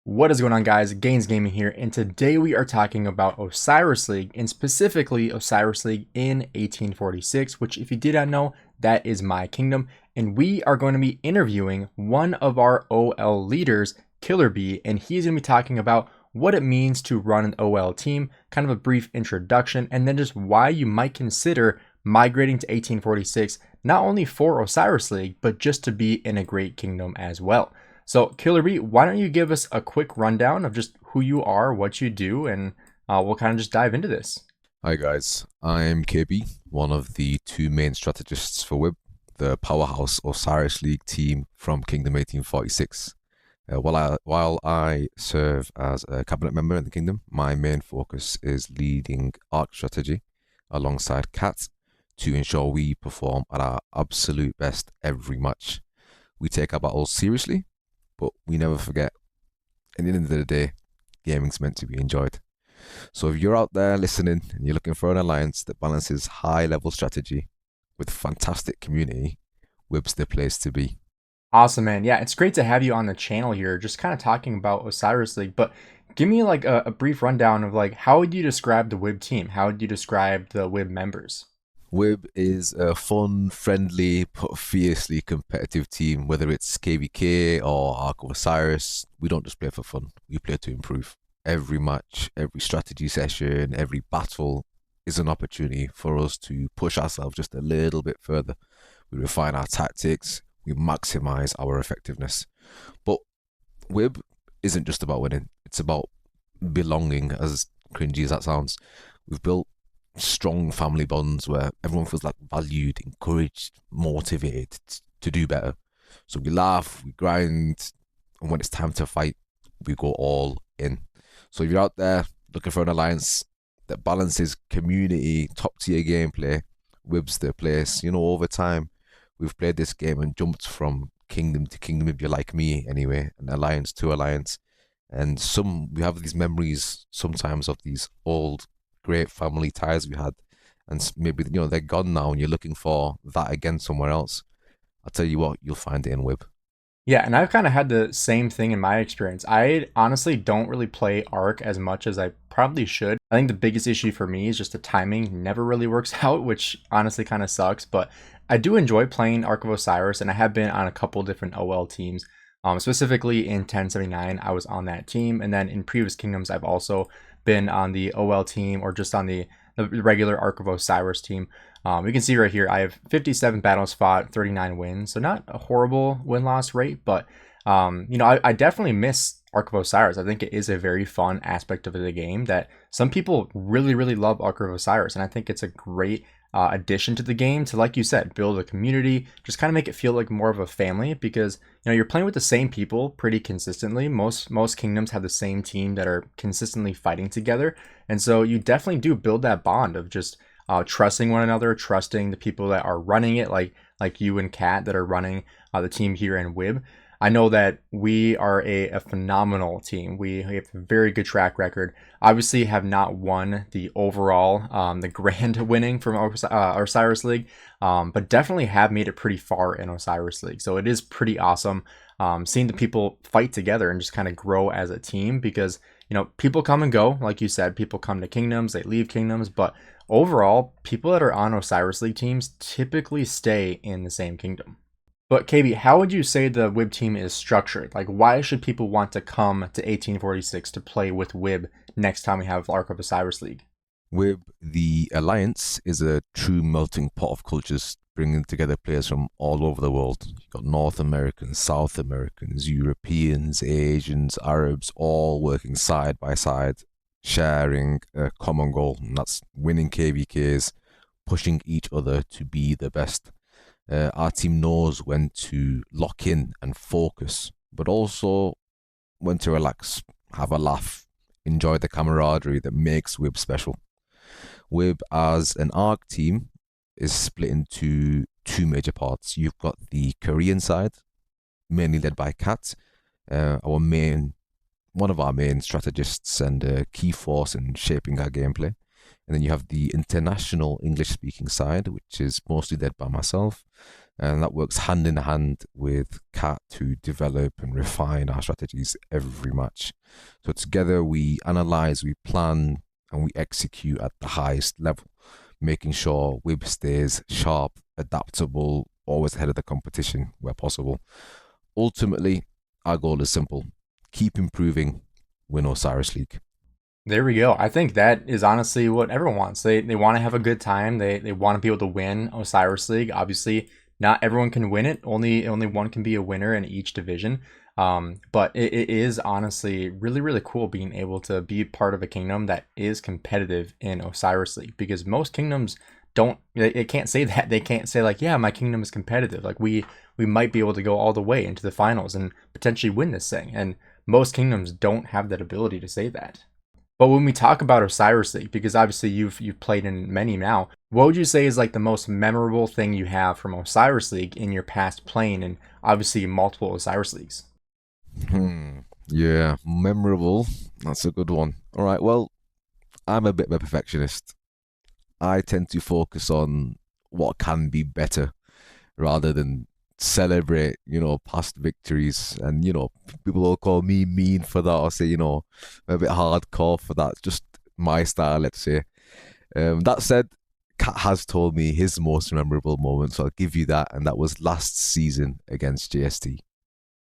What is going on, guys? Gainz Gaming here, and today we are talking about Osiris League, and specifically Osiris League in 1846, which, if you did not know, that is my kingdom, and we are going to be interviewing one of our OL leaders, Killer B, and he's going to be talking about what it means to run an OL team, kind of a brief introduction, and then just why you might consider migrating to 1846, not only for Osiris League, but just to be in a great kingdom as well. So, Killer B, why don't you give us a quick rundown of just who you are, what you do, and we'll kind of just dive into this. Hi guys, I'm KB, one of the two main strategists for WIB, the powerhouse Osiris League team from Kingdom 1846. While I serve as a cabinet member in the kingdom, my main focus is leading Ark strategy alongside Cat to ensure we perform at our absolute best every match. We take our battles seriously, but we never forget. At the end of the day, gaming's meant to be enjoyed. So if you're out there listening and you're looking for an alliance that balances high level strategy with fantastic community, WIB's the place to be. Awesome, man. Yeah, it's great to have you on the channel here, just kind of talking about Osiris League. But give me like a brief rundown of like, how would you describe the WIB team? How would you describe the WIB members? WIB is a fun, friendly, but fiercely competitive team. Whether it's KVK or Ark of Osiris, we don't just play for fun, we play to improve. Every match, every strategy session, every battle is an opportunity for us to push ourselves just a little bit further. We refine our tactics, we maximize our effectiveness. But WIB isn't just about winning, it's about belonging, as cringy as that sounds. We've built strong family bonds where everyone feels like valued, encouraged, motivated to do better. So we laugh, we grind, and when it's time to fight, we go all in. So if you're out there looking for an alliance that balances community, top tier gameplay, WIB's the place. You know, over time, we've played this game and jumped from kingdom to kingdom, if you're like me anyway, and alliance to alliance. And we have these memories sometimes of these old great family ties we had, and maybe they're gone now and you're looking for that again somewhere else. I'll tell you what, you'll find it in WIB. Yeah, and I've kind of had the same thing in my experience. I honestly don't really play Ark as much as I probably should. I think the biggest issue for me is just the timing never really works out, which honestly kind of sucks. But I do enjoy playing Ark of Osiris, and I have been on a couple different OL teams. Specifically in 1079, I was on that team, and then in previous kingdoms, I've also been on the OL team or just on the regular Ark of Osiris team. You can see right here, I have 57 battles fought, 39 wins, so not a horrible win-loss rate, but I definitely miss Ark of Osiris. I think it is a very fun aspect of the game that some people really, really love Ark of Osiris, and I think it's a great addition to the game to, like you said, build a community, just kind of make it feel like more of a family, because you're playing with the same people pretty consistently. Most kingdoms have the same team that are consistently fighting together, and so you definitely do build that bond of just trusting one another, trusting the people that are running it, like you and Kat that are running the team here in WIB. I know that we are a phenomenal team. We have a very good track record. Obviously have not won the overall, the grand winning from Osiris League, but definitely have made it pretty far in Osiris League. So it is pretty awesome seeing the people fight together and just kind of grow as a team, because people come and go. Like you said, people come to kingdoms, they leave kingdoms, but overall, people that are on Osiris League teams typically stay in the same kingdom. But KB, how would you say the WIB team is structured? Like, why should people want to come to 1846 to play with WIB next time we have Ark of Osiris League? WIB, the alliance, is a true melting pot of cultures, bringing together players from all over the world. You've got North Americans, South Americans, Europeans, Asians, Arabs, all working side by side, sharing a common goal, and that's winning KVKs, pushing each other to be the best. Our team knows when to lock in and focus, but also when to relax, have a laugh, enjoy the camaraderie that makes WIB special. WIB as an Ark team is split into two major parts. You've got the Korean side, mainly led by Kat, one of our main strategists and a key force in shaping our gameplay. And then you have the international English-speaking side, which is mostly led by myself. And that works hand in hand with Cat to develop and refine our strategies every match. So together we analyze, we plan, and we execute at the highest level, making sure WIB stays sharp, adaptable, always ahead of the competition where possible. Ultimately, our goal is simple: keep improving, win Osiris League. There we go. I think that is honestly what everyone wants. They want to have a good time. They want to be able to win Osiris League. Obviously, not everyone can win it. Only one can be a winner in each division. But it is honestly really cool being able to be part of a kingdom that is competitive in Osiris League, because most kingdoms don't, they can't say that. They can't say like, yeah, my kingdom is competitive. Like we might be able to go all the way into the finals and potentially win this thing. And most kingdoms don't have that ability to say that. But when we talk about Osiris League, because obviously you've played in many now, what would you say is like the most memorable thing you have from Osiris League in your past playing and obviously multiple Osiris Leagues? Yeah, memorable. That's a good one. All right, well, I'm a bit of a perfectionist. I tend to focus on what can be better rather than celebrate, past victories. And, people will call me mean for that, or say, a bit hardcore for that. Just my style, let's say. That said, Kat has told me his most memorable moment, so I'll give you that. And that was last season against JST.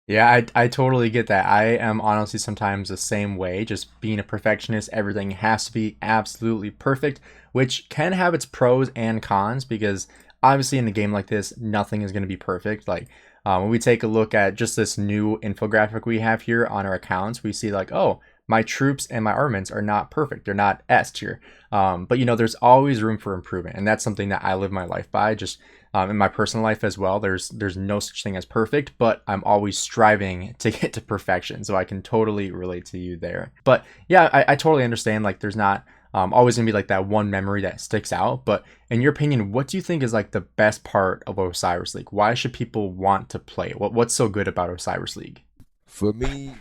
Yeah, I totally get that. I am honestly sometimes the same way, just being a perfectionist. Everything has to be absolutely perfect, which can have its pros and cons, because obviously in a game like this, nothing is going to be perfect. Like when we take a look at just this new infographic we have here on our accounts, we see like, oh, my troops and my armaments are not perfect. They're not S tier. But there's always room for improvement. And that's something that I live my life by. Just in my personal life as well, there's no such thing as perfect, but I'm always striving to get to perfection. So I can totally relate to you there. But yeah, I totally understand. Like there's not always gonna be like that one memory that sticks out. But in your opinion, what do you think is like the best part of Osiris League? Why should people want to play it? What's so good about Osiris League? For me,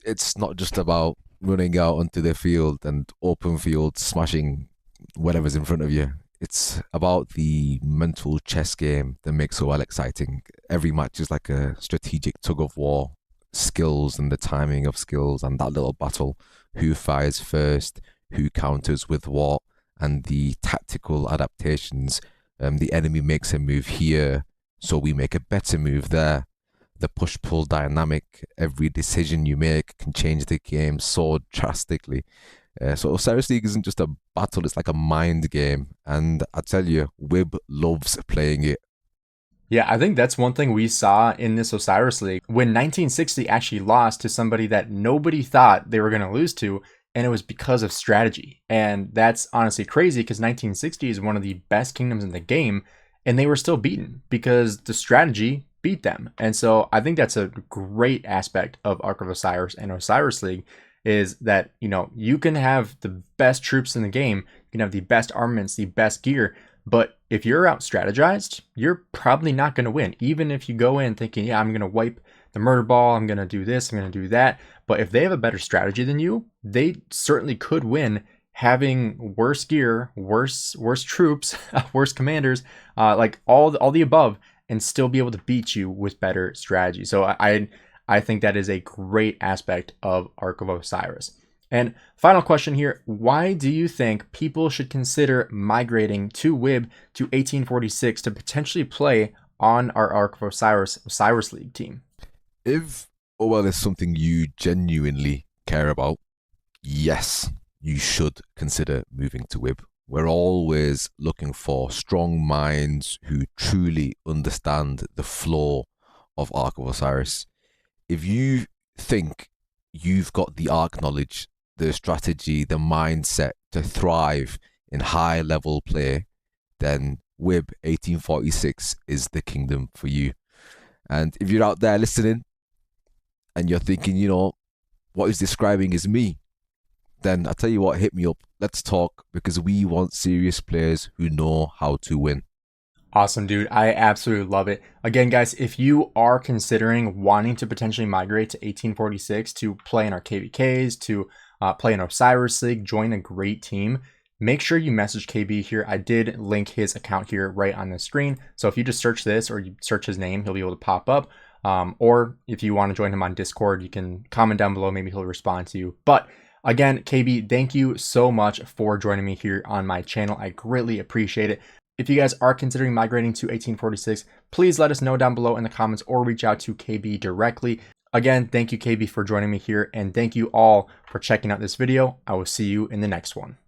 it's not just about running out onto the field and open field smashing whatever's in front of you. It's about the mental chess game that makes it well exciting. Every match is like a strategic tug of war, skills and the timing of skills, and that little battle: who fires first, who counters with what, and the tactical adaptations. The enemy makes a move here, so we make a better move there. The push-pull dynamic, every decision you make can change the game so drastically. So Osiris League isn't just a battle, it's like a mind game. And I tell you, WIB loves playing it. Yeah, I think that's one thing we saw in this Osiris League when 1960 actually lost to somebody that nobody thought they were going to lose to, and it was because of strategy. And that's honestly crazy, because 1960 is one of the best kingdoms in the game, and they were still beaten because the strategy beat them. And so I think that's a great aspect of Ark of Osiris and Osiris League, is that you can have the best troops in the game, you can have the best armaments, the best gear, but if you're out strategized, you're probably not going to win. Even if you go in thinking, yeah, I'm going to wipe the murder ball, I'm going to do this, I'm going to do that. But if they have a better strategy than you, they certainly could win, having worse gear, worse troops, worse commanders, like all the above, and still be able to beat you with better strategy. So I think that is a great aspect of Ark of Osiris. And final question here: why do you think people should consider migrating to WIB to 1846 to potentially play on our Ark of Osiris League team? If OL is something you genuinely care about, yes, you should consider moving to WIB. We're always looking for strong minds who truly understand the flow of Ark of Osiris. If you think you've got the Ark knowledge, the strategy, the mindset to thrive in high level play, then WIB 1846 is the kingdom for you. And if you're out there listening and you're thinking, what is describing is me, then I tell you what, hit me up. Let's talk, because we want serious players who know how to win. Awesome, dude. I absolutely love it. Again, guys, if you are considering wanting to potentially migrate to 1846 to play in our KVKs, to play in Osiris League, join a great team, make sure you message KB here. I did link his account here right on the screen. So if you just search this or you search his name, he'll be able to pop up. Or if you want to join him on Discord, you can comment down below. Maybe he'll respond to you. But again, KB, thank you so much for joining me here on my channel. I greatly appreciate it. If you guys are considering migrating to 1846, please let us know down below in the comments or reach out to KB directly. Again, thank you, KB, for joining me here, and thank you all for checking out this video. I will see you in the next one.